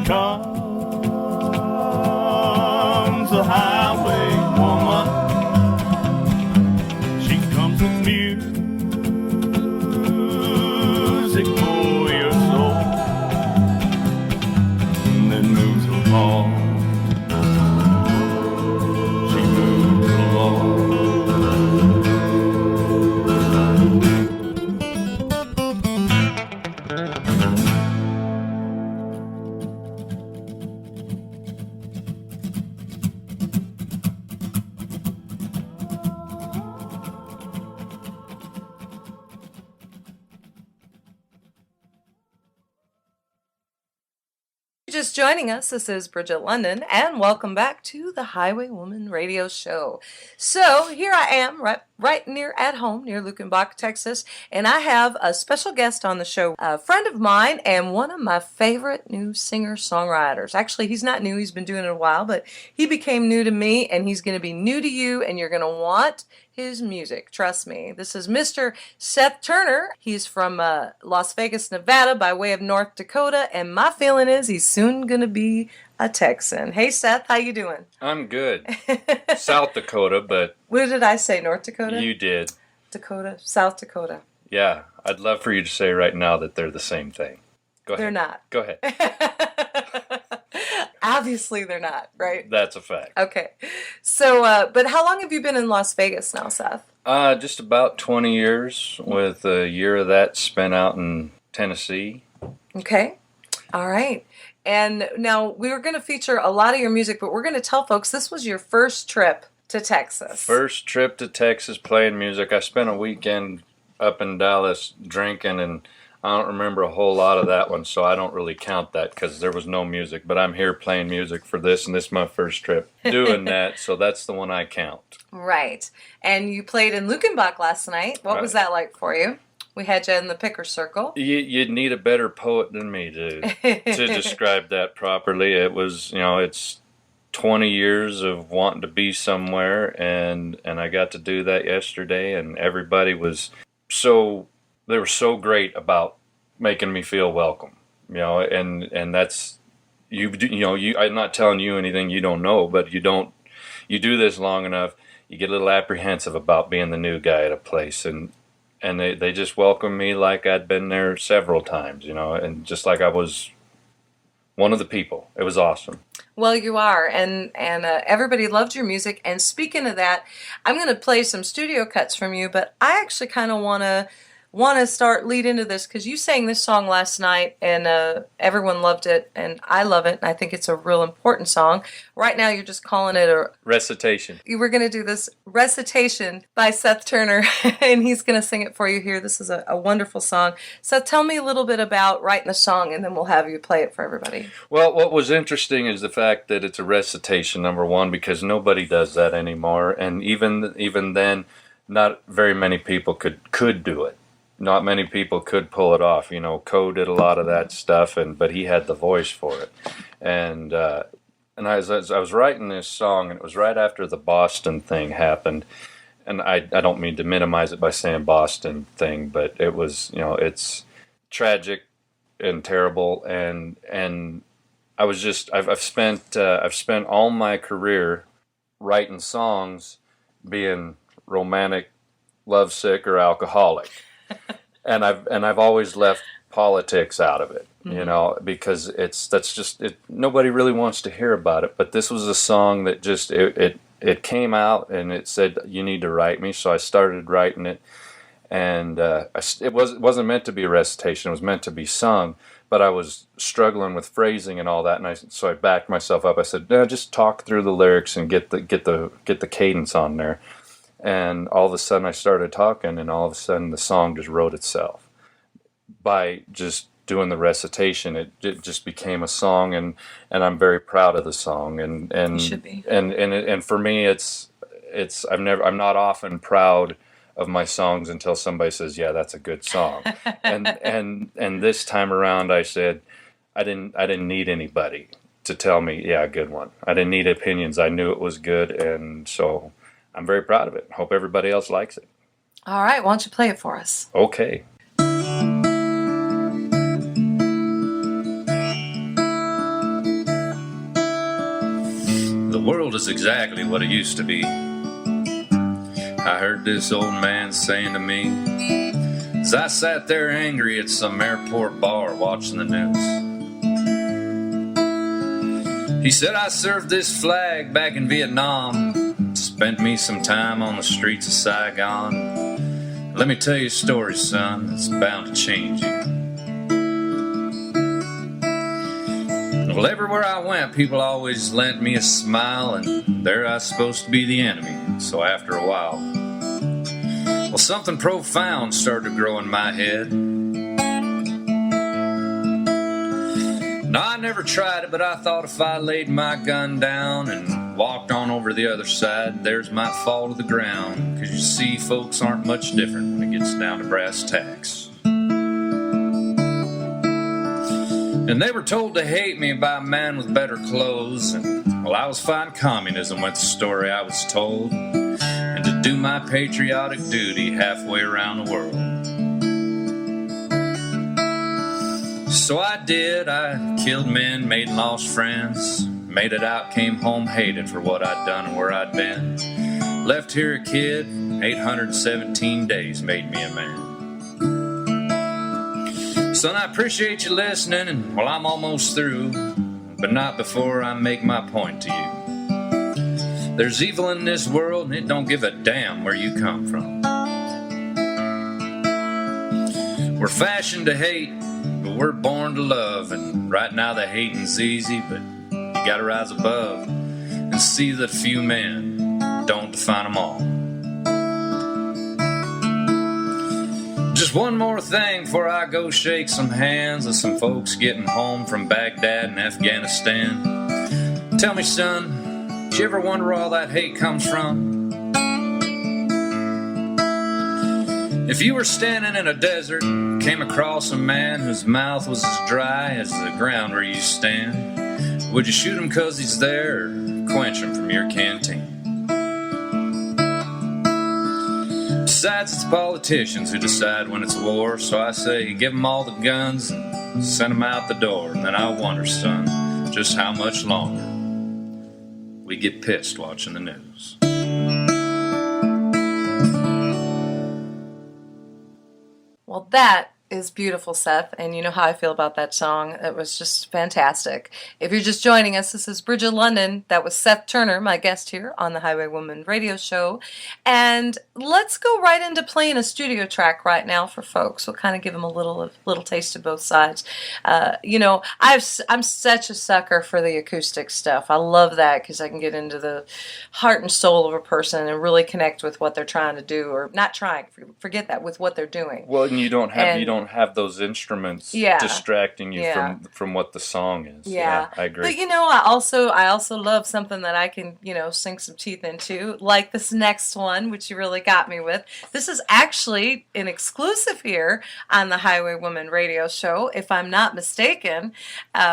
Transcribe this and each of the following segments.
comes the highwaywoman. She comes with music for your soul, and then moves along. She moves along. Just joining us, this is Bridget London, and welcome back to the Highwaywoman Radio Show. So here I am, right near at home, near Lukenbach, Texas, and I have a special guest on the show, a friend of mine and one of my favorite new singer-songwriters. Actually, he's not new, he's been doing it a while, but he became new to me, and he's going to be new to you, and you're going to want his music, trust me. This is Mr. Seth Turner. He's from Las Vegas, Nevada, by way of North Dakota, and my feeling is he's soon gonna be a Texan. Hey Seth, how you doing? I'm good. South Dakota, but... What did I say, North Dakota? You did. Dakota, South Dakota. Yeah, I'd love for you to say right now that they're the same thing. Go ahead. They're not. Go ahead. Obviously they're not, right? That's a fact. Okay. So, but how long have you been in Las Vegas now, Seth? Just about 20 years, with a year of that spent out in Tennessee. Okay. All right. And now we were going to feature a lot of your music, but we're going to tell folks this was your first trip to Texas. First trip to Texas playing music. I spent a weekend up in Dallas drinking, and I don't remember a whole lot of that one, so I don't really count that because there was no music. But I'm here playing music for this, and this is my first trip doing that, so that's the one I count. Right. And you played in Lukenbach last night. What was that like for you? We had you in the picker circle. You'd need a better poet than me to describe that properly. It was, it's 20 years of wanting to be somewhere, and I got to do that yesterday, and everybody was they were so great about making me feel welcome, and that's, I'm not telling you anything you don't know, but you do this long enough, you get a little apprehensive about being the new guy at a place, and they just welcomed me like I'd been there several times, and just like I was one of the people. It was awesome. Well, you are, and everybody loved your music. And speaking of that, I'm going to play some studio cuts from you, but I actually kind of want to lead into this because you sang this song last night, and everyone loved it, and I love it, and I think it's a real important song. Right now, you're just calling it a recitation. You were going to do this recitation by Seth Turner, and he's going to sing it for you here. This is a wonderful song. So tell me a little bit about writing the song, and then we'll have you play it for everybody. Well, what was interesting is the fact that it's a recitation, number one, because nobody does that anymore, and even then, not very many people could do it. Not many people could pull it off. Coe did a lot of that stuff, but he had the voice for it. And as I was writing this song, and it was right after the Boston thing happened, and I don't mean to minimize it by saying Boston thing, but it was, it's tragic and terrible, and I was just, I've spent all my career writing songs being romantic, lovesick, or alcoholic. And I've always left politics out of it, because nobody really wants to hear about it. But this was a song that just it came out, and it said, you need to write me. So I started writing it, and it wasn't meant to be a recitation. It was meant to be sung, but I was struggling with phrasing and all that, and so I backed myself up. I said, no, just talk through the lyrics and get the cadence on there. And all of a sudden I started talking, and all of a sudden the song just wrote itself. By just doing the recitation, it just became a song, and I'm very proud of the song. And you should be. And for me, I'm not often proud of my songs until somebody says, yeah, that's a good song. and this time around I said, I didn't need anybody to tell me, yeah, good one. I didn't need opinions. I knew it was good, and so I'm very proud of it. Hope everybody else likes it. All right, why don't you play it for us? She world is exactly what it used to be. I heard this old man saying to me as I sat there angry at some airport bar watching the news. He said, I served this flag back in Vietnam, spent me some time on the streets of Saigon. Let me tell you a story, son, that's bound to change you. Well, everywhere I went, people always lent me a smile, and there I was supposed to be the enemy. So after a while, well, something profound started to grow in my head. No, I never tried it, but I thought if I laid my gun down and walked on over the other side, theirs might fall to the ground. 'Cause you see, folks aren't much different when it gets down to brass tacks. And they were told to hate me by a man with better clothes. And, well, I was fighting communism with the story I was told, and to do my patriotic duty halfway around the world. So I did. I killed men, made and lost friends, made it out, came home hated for what I'd done and where I'd been. Left here a kid, 817 days made me a man. Son, I appreciate you listening, and well, I'm almost through, but not before I make my point to you. There's evil in this world, and it don't give a damn where you come from. We're fashioned to hate, but we're born to love, and right now the hating's easy, but you gotta rise above and see that few men don't define them all. Just one more thing before I go shake some hands with some folks getting home from Baghdad and Afghanistan. Tell me, son, did you ever wonder where all that hate comes from? If you were standing in a desert, came across a man whose mouth was as dry as the ground where you stand, would you shoot him 'cause he's there, or quench him from your canteen? Besides, it's politicians who decide when it's war, so I say give them all the guns and send them out the door. And then I wonder, son, just how much longer we get pissed watching the news. Well, that is beautiful, Seth, and you know how I feel about that song. It was just fantastic. If you're just joining us, this is Bridget London. That was Seth Turner, my guest here on the Highwaywoman Radio Show. And let's go right into playing a studio track right now for folks. We'll kind of give them a little taste of both sides. You know, I'm such a sucker for the acoustic stuff. I love that because I can get into the heart and soul of a person and really connect with what they're trying to do, or not trying. Forget that, with what they're doing. Well, and you don't have those instruments distracting you from what the song is. Yeah, I agree. But you know, I also love something that I can, you know, sink some teeth into, like this next one, which you really got me with. This is actually an exclusive here on the Highwaywoman Radio Show, if I'm not mistaken.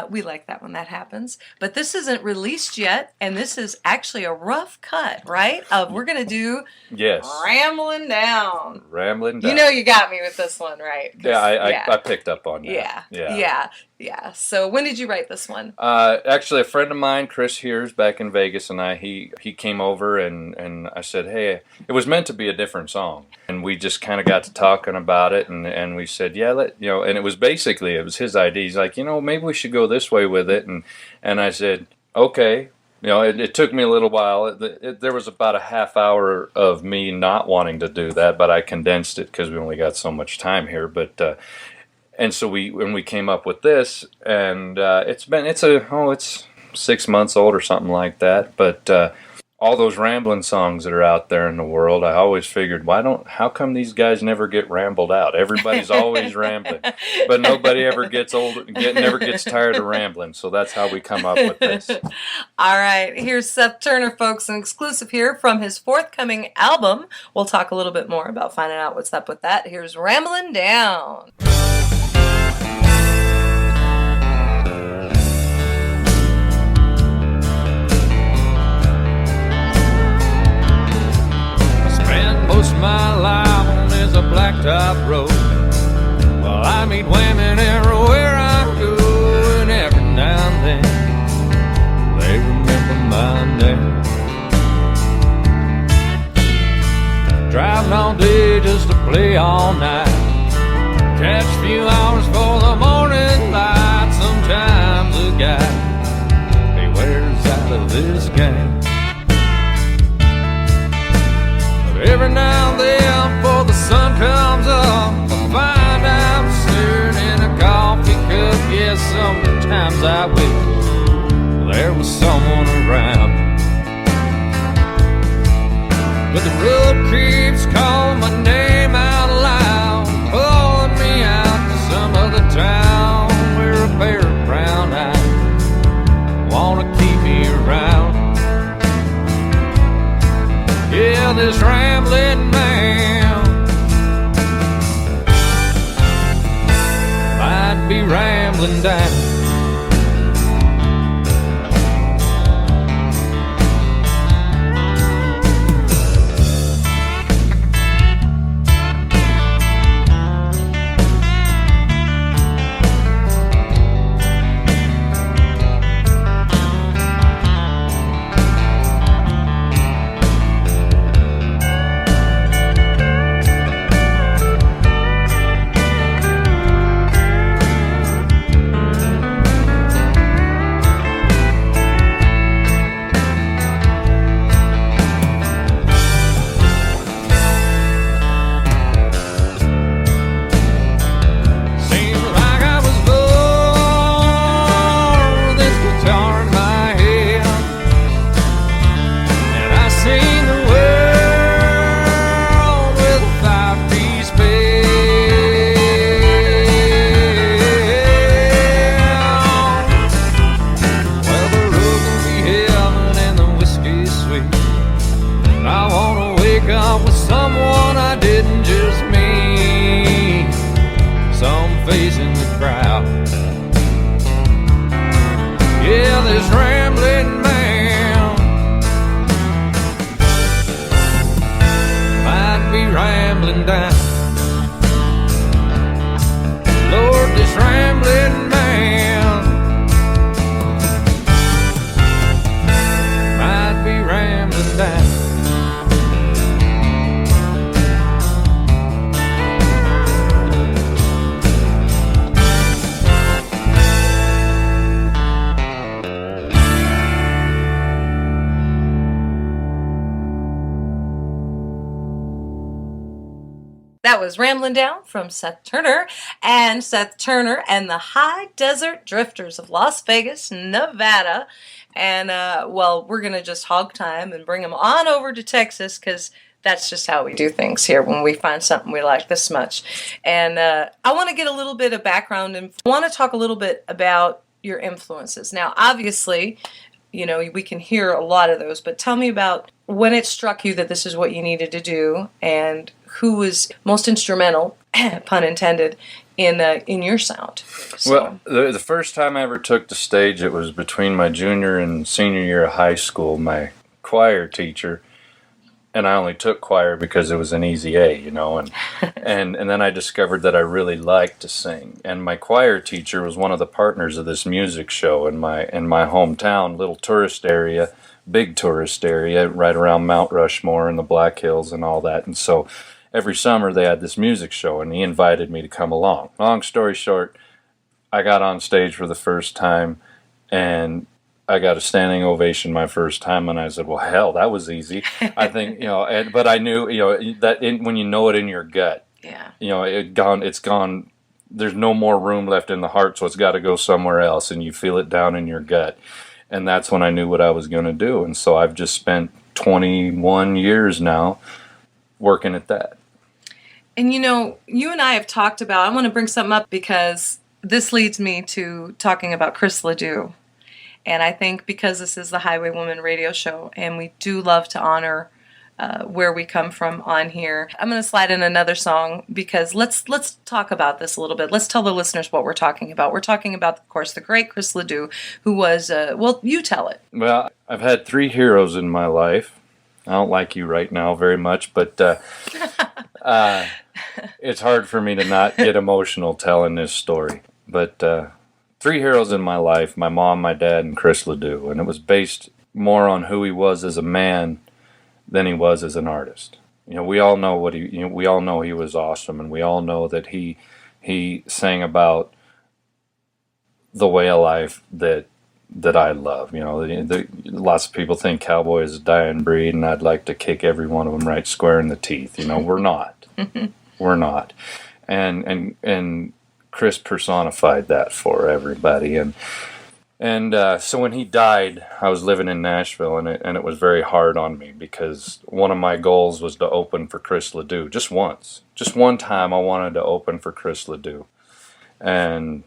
We like that when that happens. But this isn't released yet, and this is actually a rough cut, right? We're gonna do Rambling Down. Rambling Down. You know, you got me with this one, right? Yeah, I picked up on that. Yeah. So when did you write this one? Actually, a friend of mine, Chris Hears, back in Vegas, and he came over, and I said, hey, it was meant to be a different song. And we just kind of got to talking about it, and we said, and it was his idea. He's like, maybe we should go this way with it. And I said, okay. It took me a little while. There was about a half hour of me not wanting to do that, but I condensed it because we only got so much time here. But and so when we came up with this, and it's 6 months old or something like that. But all those rambling songs that are out there in the world, I always figured, how come these guys never get rambled out? Everybody's always rambling, but nobody ever never gets tired of rambling. So that's how we come up with this. All right, here's Seth Turner, folks, an exclusive here from his forthcoming album. We'll talk a little bit more about finding out what's up with that. Here's Rambling Down. Most of my life on is a blacktop road. Well, I meet women everywhere I go, and every now and then they remember my name. play all night. Catch a few hours for the morning light. Sometimes a guy, he wears out of this game. But every now and then, before the sun comes up, I find I'm staring in a coffee cup. Yes, sometimes I wish there was someone around. But the road keeps calling my name out loud, pulling me out to some other town where a pair of brown eyes wanna keep me around. Yeah, this rambling man might be rambling down. That was Ramblin' Down from Seth Turner and the High Desert Drifters of Las Vegas, Nevada. And, well, we're going to just hog time and bring them on over to Texas because that's just how we do things here when we find something we like this much. And I want to get a little bit of background and I want to talk a little bit about your influences. Now, obviously, you know, we can hear a lot of those, but tell me about when it struck you that this is what you needed to do and who was most instrumental, pun intended, in your sound. So. Well, the first time I ever took the stage, it was between my junior and senior year of high school. My choir teacher, and I only took choir because it was an easy A, you know, and and then I discovered that I really liked to sing. And my choir teacher was one of the partners of this music show in my hometown, little tourist area, big tourist area, right around Mount Rushmore and the Black Hills and all that. And so every summer they had this music show, and he invited me to come along. Long story short, I got on stage for the first time, and I got a standing ovation my first time, and I said, well, hell, that was easy. I think, you know, but I knew, you know, that when you know it in your gut, yeah, you know, it's gone, there's no more room left in the heart, so it's got to go somewhere else, and you feel it down in your gut. And that's when I knew what I was going to do. And so I've just spent 21 years now working at that. And, you know, you and I have talked about, I want to bring something up because this leads me to talking about Chris Ledoux. And I think because this is the Highwaywoman radio show, and we do love to honor where we come from on here, I'm going to slide in another song because let's talk about this a little bit. Let's tell the listeners what we're talking about. We're talking about, of course, the great Chris Ledoux, who was, well, you tell it. Well, I've had 3 heroes in my life. I don't like you right now very much, but it's hard for me to not get emotional telling this story. But 3 heroes in my life, my mom, my dad, and Chris Ledoux. And it was based more on who he was as a man than he was as an artist. we all know what we all know he was awesome, and we all know that he sang about the way of life that I love. Lots of people think cowboy is a dying breed, and I'd like to kick every one of them right square in the teeth. We're not. We're not. And Chris personified that for everybody. And so when he died, I was living in Nashville, and it was very hard on me, because one of my goals was to open for Chris Ledoux just once. Just one time I wanted to open for Chris Ledoux. And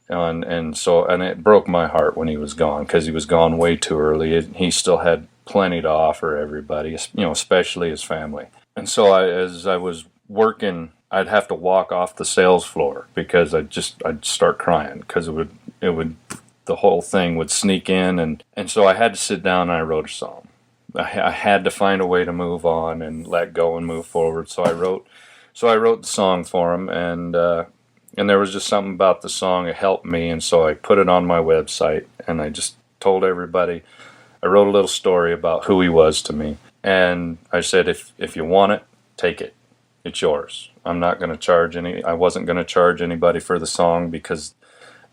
it broke my heart when he was gone, because he was gone way too early. He still had plenty to offer everybody, especially his family. And so as I was working, I'd have to walk off the sales floor, because I'd start crying, because it would the whole thing would sneak in, and so I had to sit down and I wrote a song. I had to find a way to move on and let go and move forward. So I wrote the song for him, and there was just something about the song that helped me, and so I put it on my website, and I just told everybody. I wrote a little story about who he was to me, and I said, if you want it, take it. It's yours. I'm not going to charge I wasn't going to charge anybody for the song, because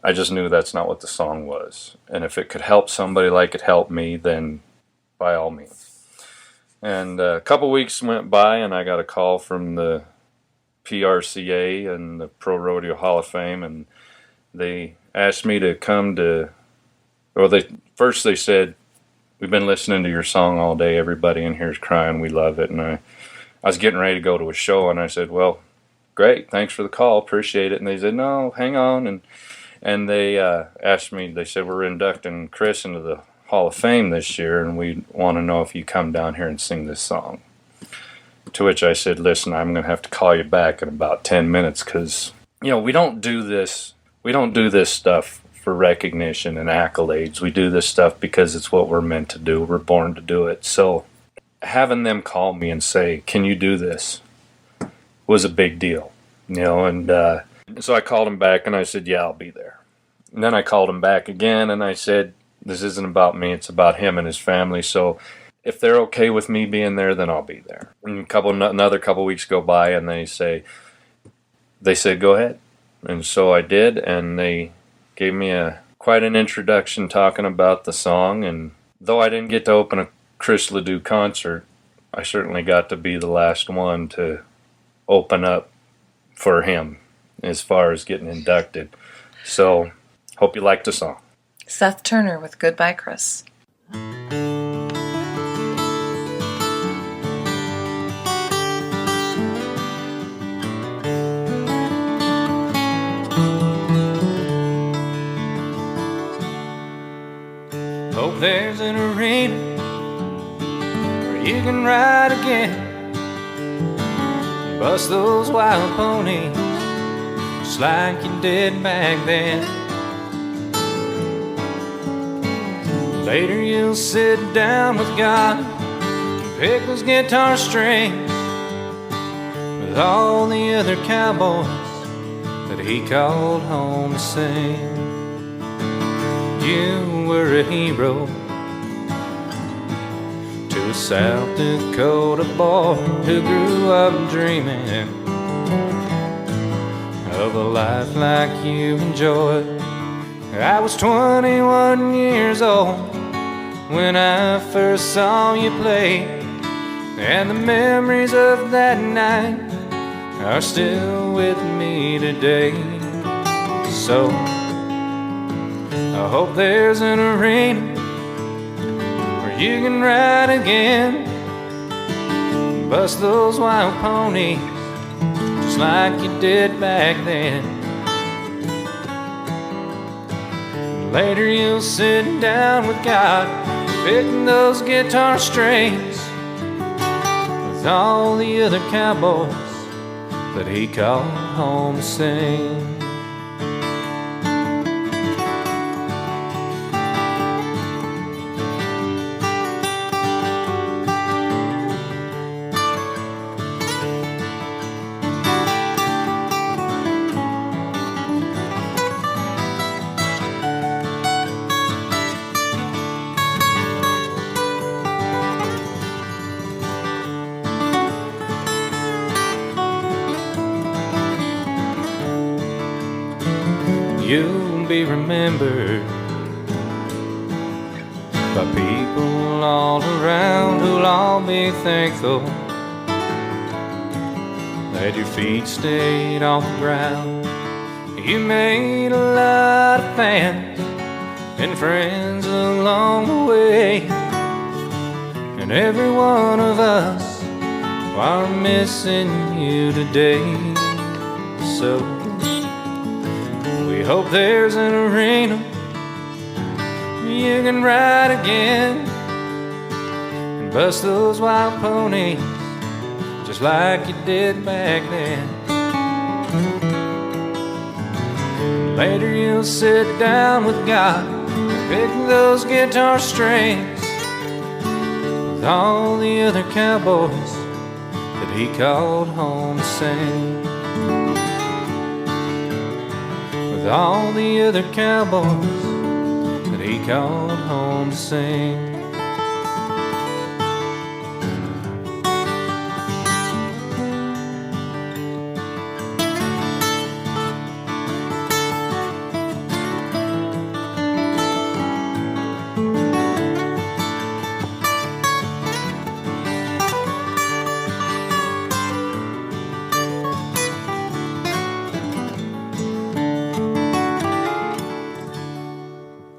I just knew that's not what the song was. And if it could help somebody like it helped me, then by all means. And a couple weeks went by, and I got a call from the PRCA and the Pro Rodeo Hall of Fame, and they asked me to come to, first they said, we've been listening to your song all day. Everybody in here is crying. We love it. And I was getting ready to go to a show, and I said, well, great. Thanks for the call. Appreciate it. And they said, no, hang on. And they asked me, they said, we're inducting Chris into the Hall of Fame this year, and we want to know if you come down here and sing this song. To which I said, listen, I'm going to have to call you back in about 10 minutes, because, we don't do this stuff for recognition and accolades. We do this stuff because it's what we're meant to do. We're born to do it. So having them call me and say, can you do this, was a big deal, and so I called him back, and I said, yeah, I'll be there. And then I called him back again, and I said, this isn't about me, it's about him and his family. So if they're okay with me being there, then I'll be there. And another couple weeks go by, and they said, go ahead. And so I did, and they gave me quite an introduction talking about the song. And though I didn't get to open a Chris Ledoux concert, I certainly got to be the last one to open up for him as far as getting inducted. So, hope you liked the song. Seth Turner with Goodbye, Chris. Hope there's an arena where you can ride again, bust those wild ponies just like you did back then. Later you'll sit down with God and pick those guitar strings with all the other cowboys that he called home to sing. You were a hero to a South Dakota boy who grew up dreaming of a life like you enjoyed. I was 21 years old when I first saw you play, and the memories of that night are still with me today. So I hope there's an arena where you can ride again, bust those wild ponies just like you did back then. Later you'll sit down with God, picking those guitar strings with all the other cowboys that he called home to sing. you'll be remembered by people all around who'll all be thankful that your feet stayed off the ground. You made a lot of fans and friends along the way, and every one of us are missing you today. So we hope there's an arena you can ride again and bust those wild ponies just like you did back then. Later you'll sit down with God and pick those guitar strings with all the other cowboys that he called home to sing. With all the other cowboys that he called home to sing.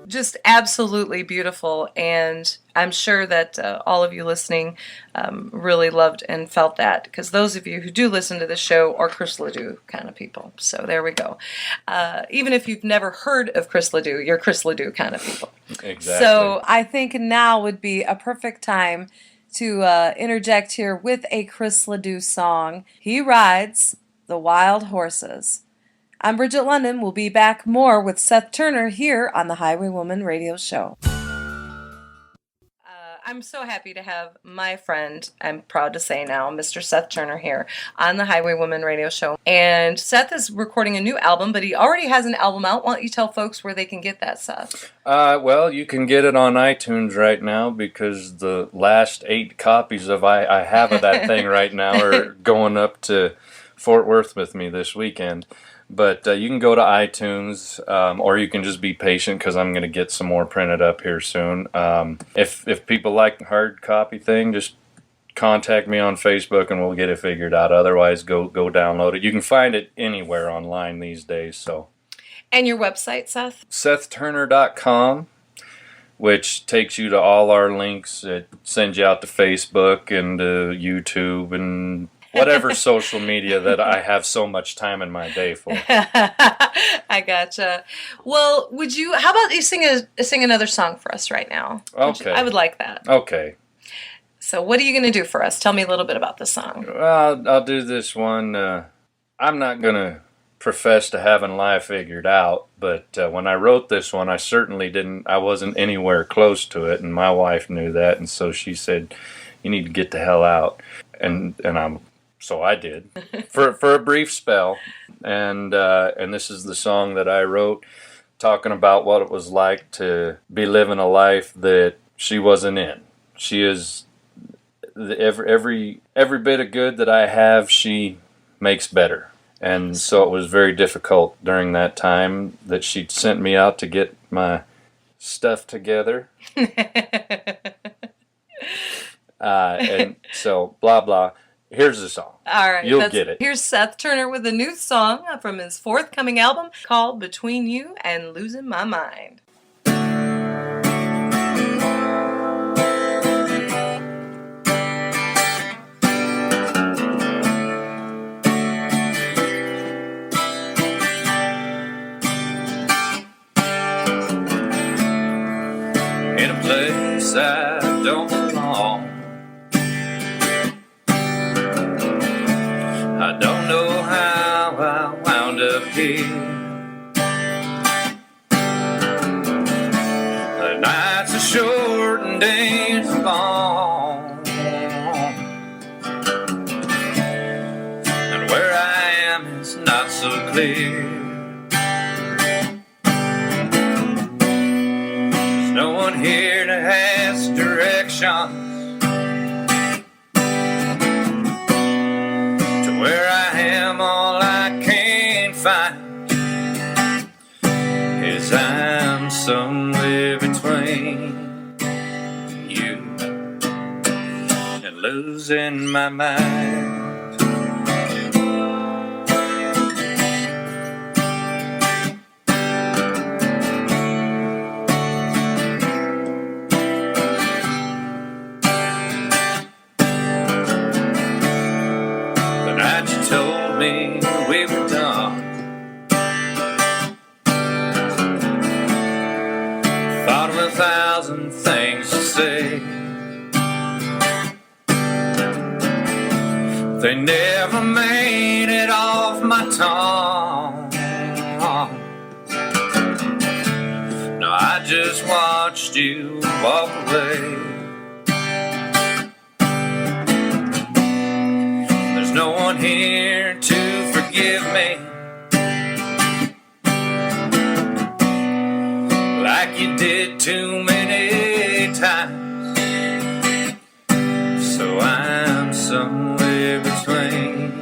Just absolutely beautiful, and I'm sure that all of you listening really loved and felt that, because those of you who do listen to the show are Chris Ledoux kind of people. So there we go. Even if you've never heard of Chris Ledoux, you're Chris Ledoux kind of people. Exactly. So I think now would be a perfect time to interject here with a Chris Ledoux song. He rides the wild horses. I'm Bridget London. We'll be back more with Seth Turner here on the Highwaywoman Radio Show. I'm so happy to have my friend, I'm proud to say now, Mr. Seth Turner here on the Highwaywoman Radio Show. And Seth is recording a new album, but he already has an album out. Why don't you tell folks where they can get that, Seth? Well, you can get it on iTunes right now because the last 8 copies of I have of that thing right now are going up to Fort Worth with me this weekend. But you can go to iTunes, or you can just be patient because I'm going to get some more printed up here soon. If people like the hard copy thing, just contact me on Facebook and we'll get it figured out. Otherwise, go download it. You can find it anywhere online these days. So. And your website, Seth? SethTurner.com, which takes you to all our links. It sends you out to Facebook and to YouTube and whatever social media that I have so much time in my day for. I gotcha. Well, how about you sing another song for us right now? Okay. I would like that. Okay. So what are you going to do for us? Tell me a little bit about the song. I'll do this one. I'm not going to profess to having life figured out, but when I wrote this one, I wasn't anywhere close to it, and my wife knew that, and so she said, you need to get the hell out. So I did for a brief spell, and this is the song that I wrote, talking about what it was like to be living a life that she wasn't in. She is every bit of good that I have, she makes better, and so it was very difficult during that time that she sent me out to get my stuff together, and so blah blah. Here's the song. All right. You'll get it. Here's Seth Turner with a new song from his forthcoming album called Between You and Losing My Mind. In a place I don't belong, I don't know how I wound up here. The nights are short and days are long, and where I am is not so clear. There's no one here to ask directions where I am, all I can find somewhere between you and losing my mind. The night you told me we were done, thought of 1,000 things to say. They never made it off my tongue. No, I just watched you walk away. There's no one here to forgive me like you did too many times. So I'm somewhere between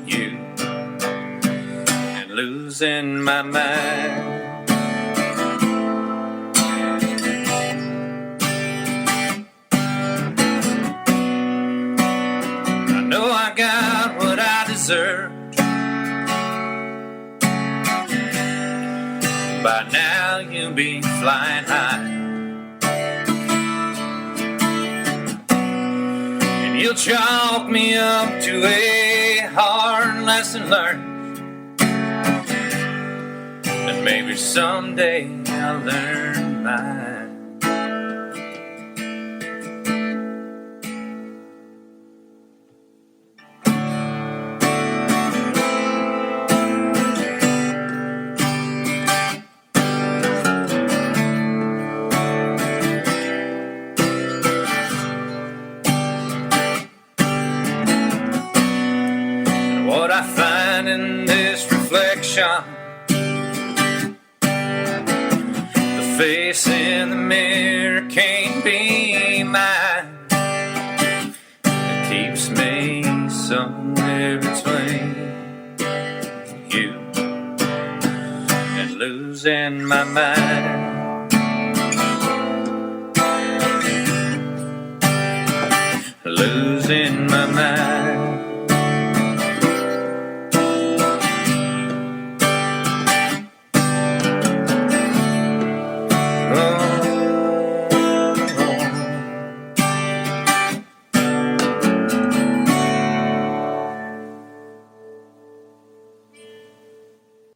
you and losing my mind. I know I got what I deserved. By now you'll be flying high, and you'll chalk me up to a hard lesson learned, and maybe someday I'll learn mine. What I find in this reflection, the face in the mirror can't be mine. It keeps me somewhere between you and losing my mind. Losing my mind.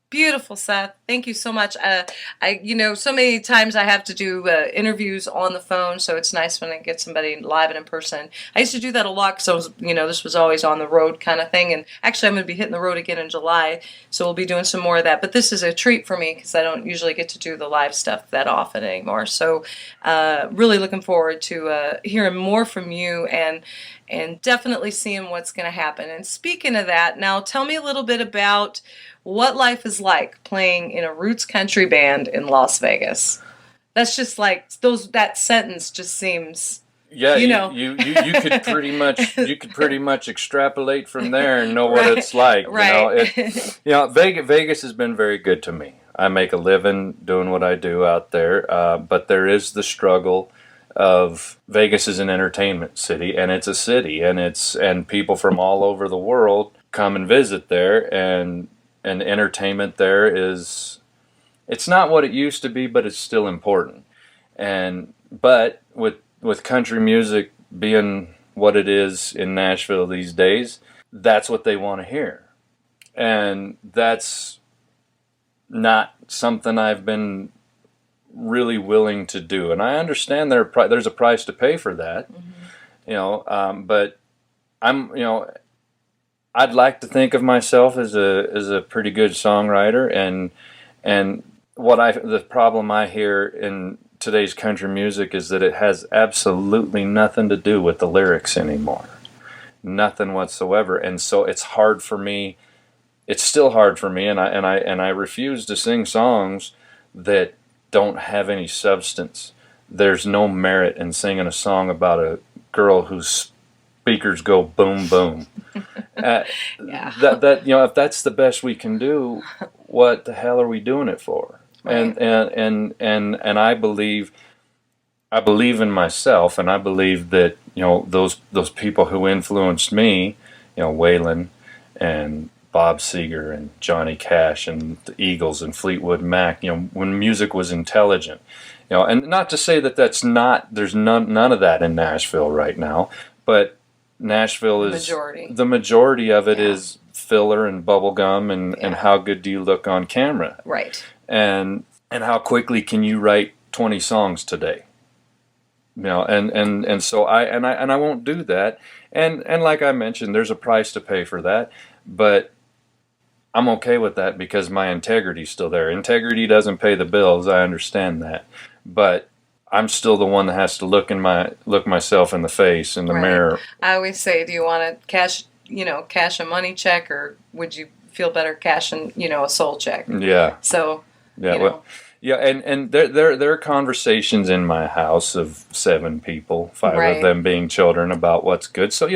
Beautiful, Seth. Thank you so much. So many times I have to do interviews on the phone, so it's nice when I get somebody live and in person. I used to do that a lot because this was always on the road kind of thing. And actually, I'm going to be hitting the road again in July, so we'll be doing some more of that. But this is a treat for me because I don't usually get to do the live stuff that often anymore. So really looking forward to hearing more from you and definitely seeing what's going to happen. And speaking of that, now tell me a little bit about what life is like playing in a roots country band in Las Vegas. That's just like that sentence just seems, yeah, you could pretty much extrapolate from there and know what it's like. Right. Vegas has been very good to me. I make a living doing what I do out there, but there is the struggle of Vegas is an entertainment city, and it's a city, and people from all over the world come and visit there, and entertainment there it's not what it used to be, but it's still important. But with country music being what it is in Nashville these days, that's what they want to hear, and that's not something I've been really willing to do. And I understand there's a price to pay for that, but I'd like to think of myself as a pretty good songwriter, and the problem I hear in today's country music is that it has absolutely nothing to do with the lyrics anymore. Nothing whatsoever. And so it's hard for me. It's still hard for me, and I refuse to sing songs that don't have any substance. There's no merit in singing a song about a girl whose speakers go boom boom. Yeah. If that's the best we can do, what the hell are we doing it for? And I believe in myself, and I believe that, you know, those people who influenced me, you know, Waylon and Bob Seger and Johnny Cash and the Eagles and Fleetwood Mac, you know, when music was intelligent, you know, and not to say that there's none of that in Nashville right now, but Nashville is the majority of it is filler and bubblegum and how good do you look on camera, right? And how quickly can you write 20 songs today? You know, and so I won't do that. And like I mentioned, there's a price to pay for that, but I'm okay with that because my integrity's still there. Integrity doesn't pay the bills. I understand that, but I'm still the one that has to look myself in the face in the mirror. I always say, do you want to cash a money check, or would you feel better cashing, a soul check? Yeah. So, and there are conversations in my house of 7 people, 5 of them being children, about what's good. So,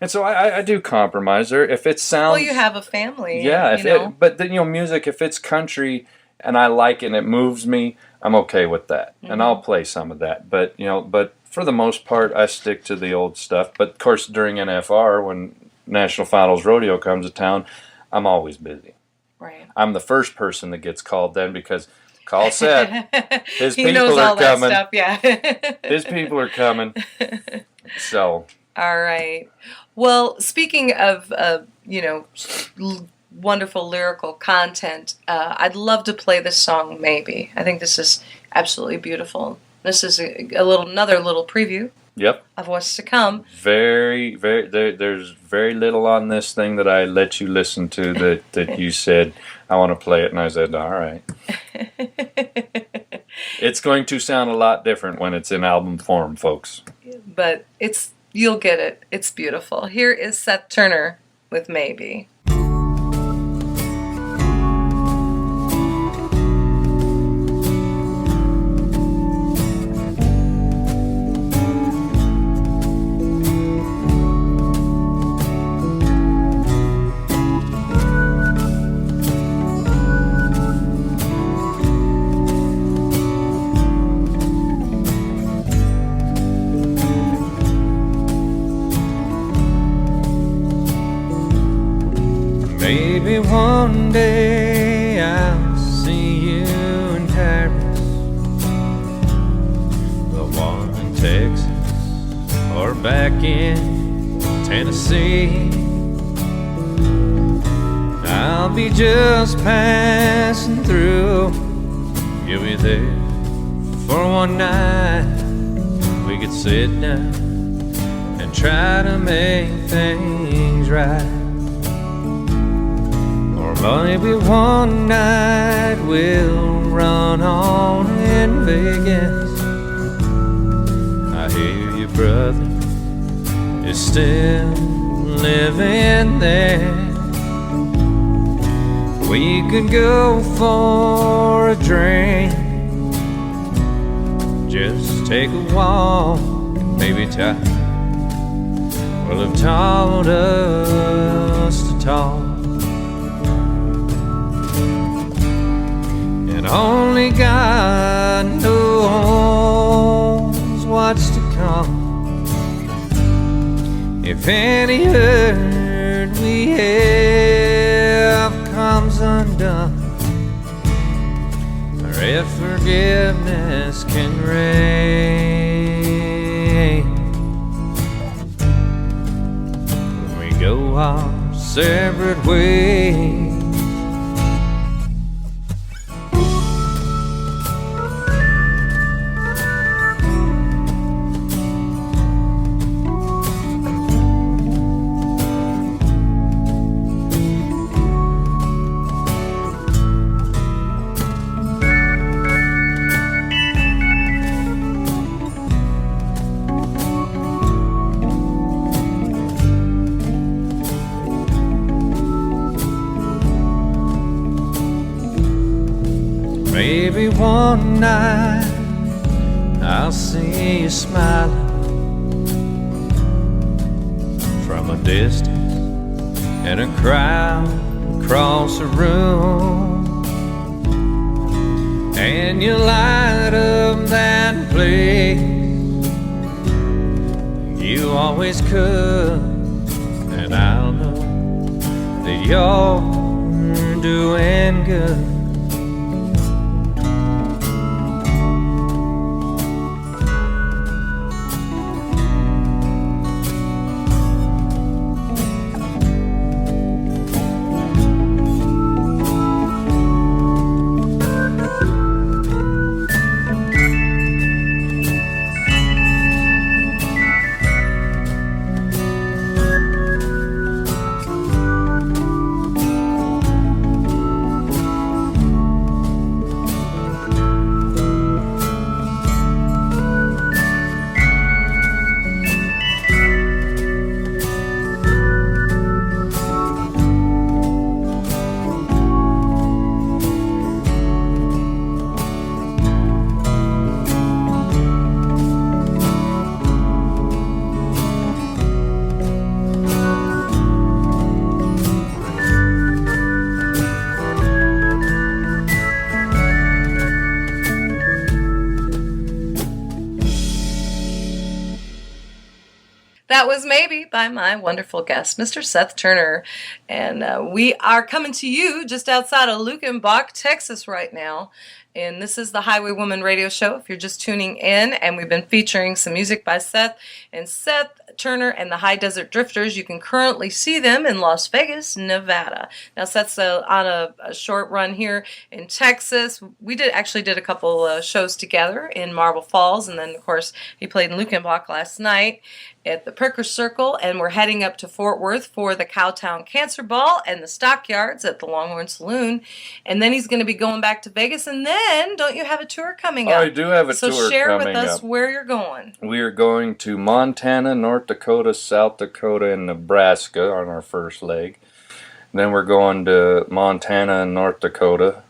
and so I do compromise there. If it sounds... Well, you have a family. Yeah, but then, music, if it's country and I like it and it moves me, I'm okay with that. Mm-hmm. And I'll play some of that. But, but for the most part, I stick to the old stuff. But, of course, during NFR, when National Finals Rodeo comes to town, I'm always busy. Right. I'm the first person that gets called then because... Call Seth. His he people knows all are coming. That stuff, yeah. His people are coming. So. All right. Well, speaking of, wonderful lyrical content, I'd love to play this song, Maybe. I think this is absolutely beautiful. This is another little preview. Yep. Of what's to come. Very, very. There's very little on this thing that I let you listen to that you said, I want to play it, and I said, all right. It's going to sound a lot different when it's in album form, folks. But you'll get it. It's beautiful. Here is Seth Turner with Maybe. Maybe one day I'll see you in Paris, the one in Texas, or back in Tennessee. I'll be just passing through. You'll be there for one night. We could sit down and try to make things right. Maybe one night we'll run on in Vegas. I hear your brother is still living there. We could go for a drink, just take a walk, and maybe time will have taught us to talk. And only God knows what's to come. If any hurt we have comes undone, or if forgiveness can reign, when we go our separate ways. Maybe one night I'll see you smiling from a distance in a crowd across the room, Can you light up that place? You always could, and I'll know that you're doing good. That was Maybe by my wonderful guest, Mr. Seth Turner. And we are coming to you just outside of Lukenbach, Texas right now. And this is the Highwaywoman Radio Show, if you're just tuning in. And we've been featuring some music by Seth. And Seth Turner and the High Desert Drifters, you can currently see them in Las Vegas, Nevada. Now, Seth's on a short run here in Texas. We actually did a couple shows together in Marble Falls. And then, of course, he played in Lukenbach last night at the Pricker Circle, and we're heading up to Fort Worth for the Cowtown Cancer Ball and the Stockyards at the Longhorn Saloon. And then he's going to be going back to Vegas, and then don't you have a tour coming up? I do have a tour coming up. So share with us where you're going. We are going to Montana, North Dakota, South Dakota, and Nebraska on our first leg. Then we're going to Montana and North Dakota.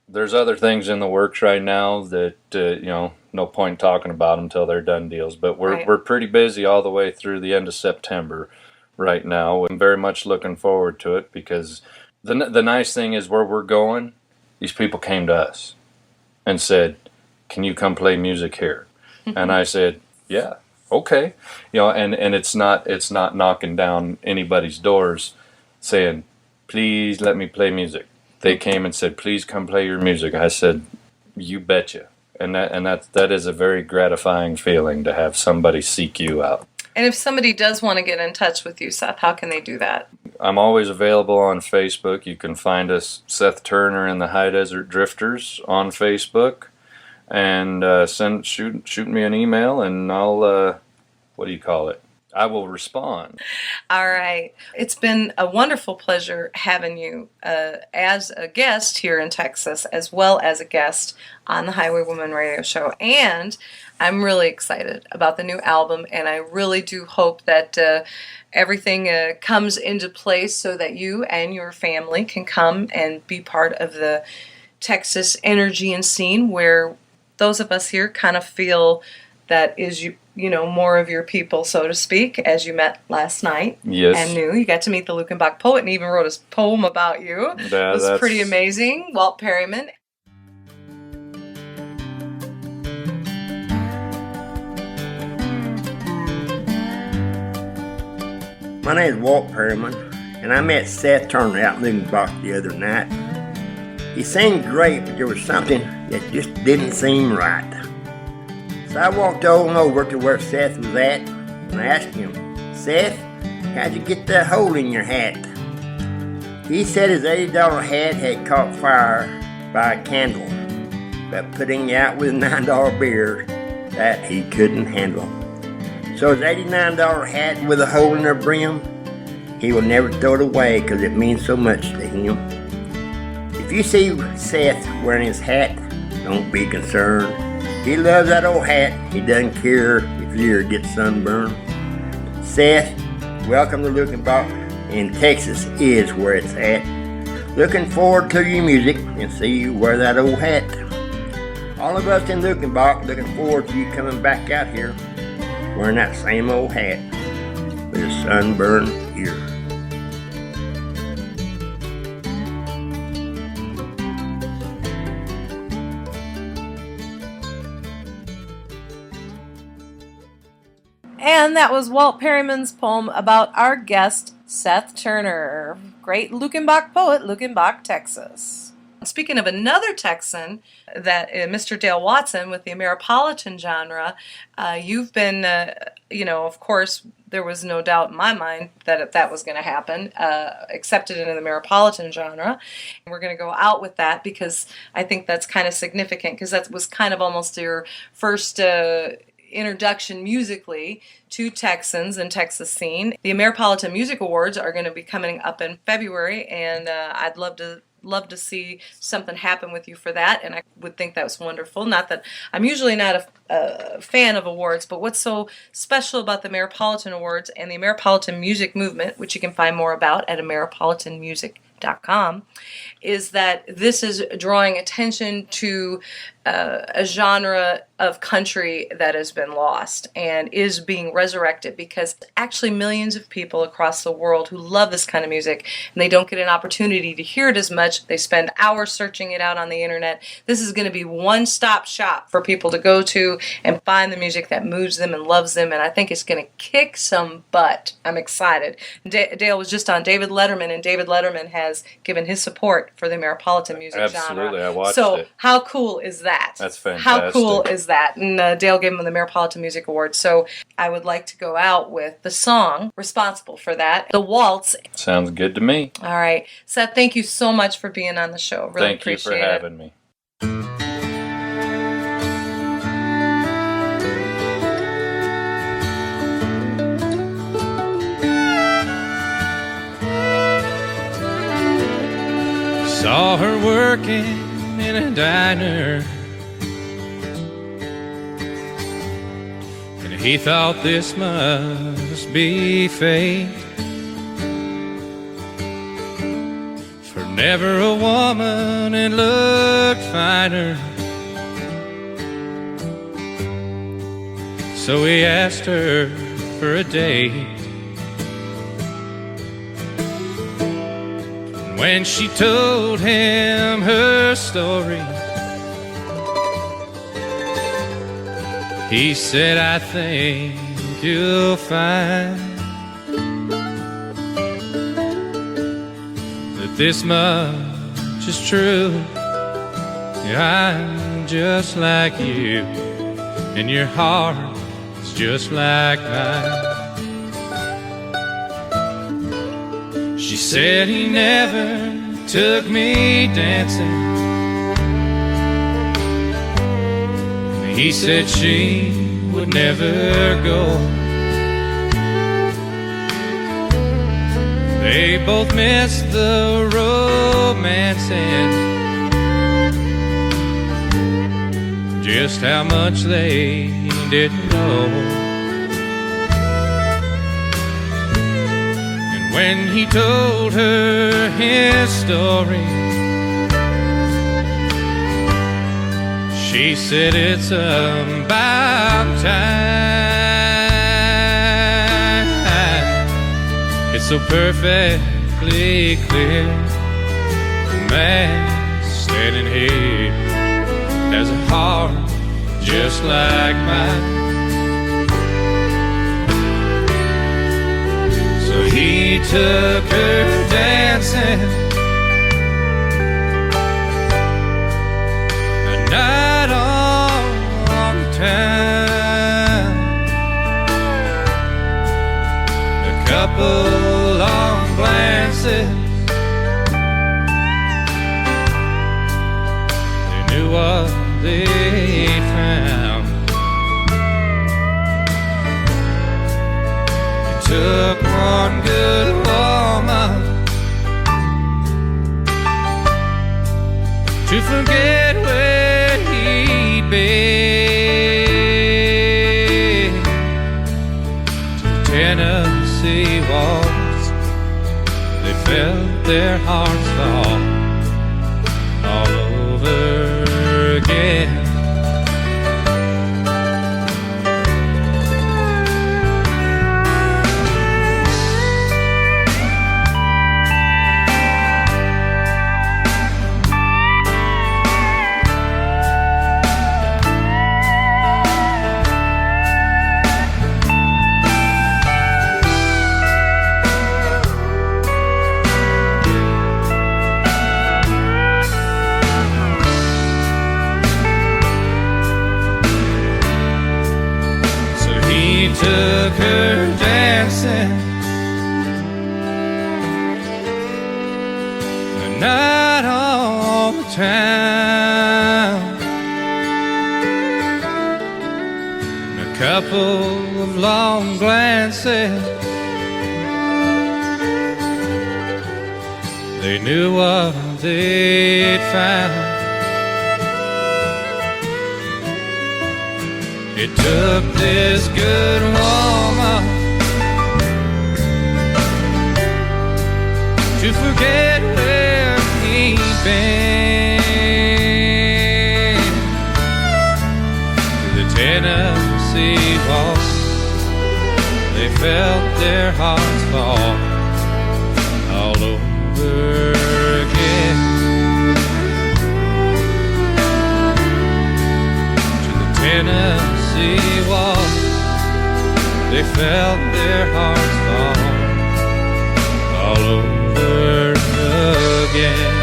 There's other things in the works right now that, no point talking about them until they're done deals. But we're pretty busy all the way through the end of September right now. I'm very much looking forward to it because the nice thing is where we're going, these people came to us and said, can you come play music here? And I said, yeah, okay. And it's not knocking down anybody's doors saying, please let me play music. They came and said, please come play your music. I said, you betcha. And that is a very gratifying feeling to have somebody seek you out. And if somebody does want to get in touch with you, Seth, how can they do that? I'm always available on Facebook. You can find us, Seth Turner and the High Desert Drifters, on Facebook. And shoot me an email, and I'll, I will respond. All right. It's been a wonderful pleasure having you as a guest here in Texas, as well as a guest on the Highwaywoman Radio Show. And I'm really excited about the new album, and I really do hope that everything comes into place so that you and your family can come and be part of the Texas energy and scene, where those of us here kind of feel that is more of your people, so to speak, as you met last night. Yes. And knew. You got to meet the Lukenbach poet and even wrote a poem about you. Yeah, it was pretty amazing. Walt Perryman. My name is Walt Perryman, and I met Seth Turner out in Lukenbach the other night. He sang great, but there was something that just didn't seem right. So I walked on over to where Seth was at, and I asked him, Seth, how'd you get that hole in your hat? He said his $80 hat had caught fire by a candle, but putting out with $9 beer, that he couldn't handle. So his $89 hat with a hole in the brim, he will never throw it away because it means so much to him. If you see Seth wearing his hat, don't be concerned. He loves that old hat. He doesn't care if your ear gets sunburned. Seth, welcome to Lukenbach, and Texas is where it's at. Looking forward to your music and see you wear that old hat. All of us in Lukenbach looking forward to you coming back out here wearing that same old hat with a sunburned ear. And that was Walt Perryman's poem about our guest, Seth Turner, great Luckenbach poet, Luckenbach, Texas. Speaking of another Texan, that Mr. Dale Watson with the Ameripolitan genre, you've been, of course, there was no doubt in my mind that that was going to happen, accepted in the Ameripolitan genre. And we're going to go out with that because I think that's kind of significant, because that was kind of almost your first introduction musically to Texans and Texas scene. The Ameripolitan Music Awards are going to be coming up in February, and I'd love to see something happen with you for that, and I would think that was wonderful. Not that I'm usually not a fan of awards, but what's so special about the Ameripolitan Awards and the Ameripolitan Music Movement, which you can find more about at ameripolitanmusic.com, is that this is drawing attention to a genre of country that has been lost and is being resurrected, because actually millions of people across the world who love this kind of music, and they don't get an opportunity to hear it as much. They spend hours searching it out on the internet. This is going to be one-stop shop for people to go to and find the music that moves them and loves them, and I think it's going to kick some butt. I'm excited. Dale was just on David Letterman, and David Letterman has given his support for the Ameripolitan music genre. Absolutely, I watched so it. How cool is that? That's fantastic. How cool is that? And Dale gave him the Ameripolitan Music Award. So I would like to go out with the song responsible for that, The Waltz. Sounds good to me. All right. Seth, thank you so much for being on the show. Really Thank you appreciate for it. having me. Saw her working in a diner, and he thought this must be fate, for never a woman had looked finer. So he asked her for a date. When she told him her story, he said, I think you'll find that this much is true. I'm just like you, and your heart is just like mine. She said he never took me dancing. He said she would never go. They both missed the romance and just how much they didn't know. When he told her his story, she said it's about time. It's so perfectly clear. The man standing here has a heart just like mine. He took her dancing a night on town. A couple long glances, they knew what they found. It took one good woman to forget where he'd been, to the Tennessee waltz. They felt their hearts fall all over again. took her dancing the night all the town. And a couple of long glances, they knew what they'd found. It took this good woman to forget where he'd been. To the Tennessee waltz, they felt their hearts fall all over again. To the Tennessee waltz, they felt their hearts fall all over again.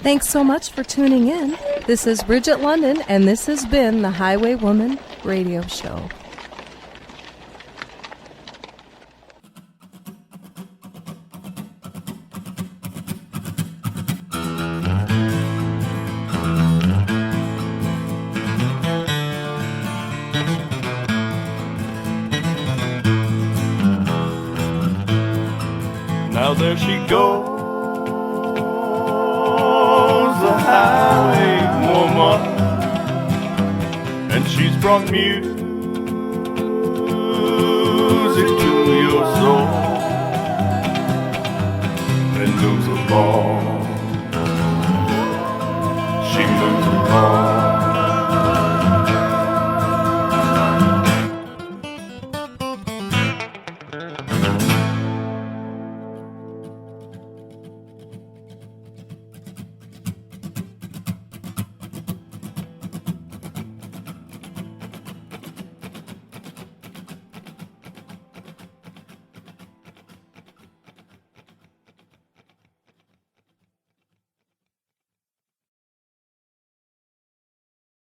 Thanks so much for tuning in. This is Bridget London, and this has been the Highwaywoman Radio Show. Now there she goes, the highwaywoman, and she's brought music to your soul and moves along